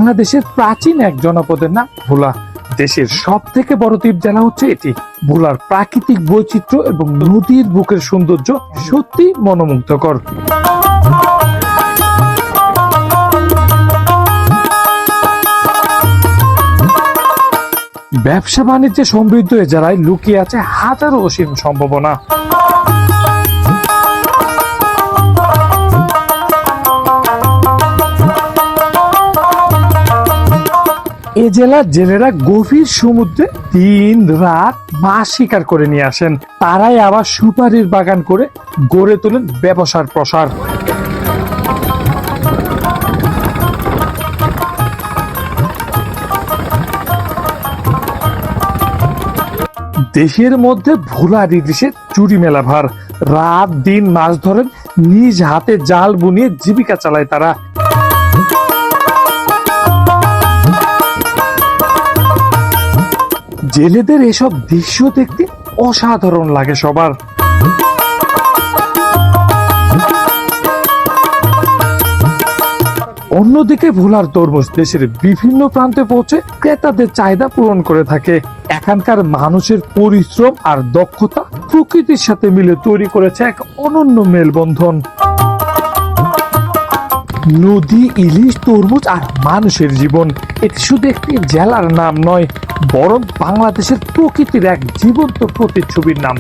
বাংলাদেশের প্রাচীন এক জনপদের নাম ভোলা। দেশের সব থেকে বড় দ্বীপ জেলা হচ্ছে এটি। ভোলার প্রাকৃতিক বৈচিত্র্য এবং নদীর বুকের সৌন্দর্য সত্যি মনোমুগ্ধকর। ব্যবসা বাণিজ্যে সমৃদ্ধ এ জেলায় লুকিয়ে আছে হাজারো অসীম সম্ভাবনা। এ জেলার জেলেরা গভীর সমুদ্রে দিন রাত মাছ শিকার করে নিয়ে আসেন। তারাই আবার সুপারির বাগান করে গড়ে তোলেন ব্যবসার প্রসার। দেশের মধ্যে ভোলার ইলিশে চুরি মেলা ভার। রাত দিন মাছ ধরেন, নিজ হাতে জাল বুনিয়ে জীবিকা চালায় তারা। জেলেদের এসব দৃশ্য দেখতে অসাধারণ লাগে সবার। অন্যদিকে ভোলার তরমুজ দেশের বিভিন্ন প্রান্তে পৌঁছে ক্রেতাদের চাহিদা পূরণ করে থাকে। এখানকার মানুষের পরিশ্রম আর দক্ষতা প্রকৃতির সাথে মিলে তৈরি করেছে এক অনন্য মেলবন্ধন। নদী, ইলিশ, তরমুজ আর মানুষের জীবন, এটি শুধু একটি জেলার নাম নয়, বরং বাংলাদেশের প্রকৃতির এক জীবন্ত প্রতিচ্ছবির নাম।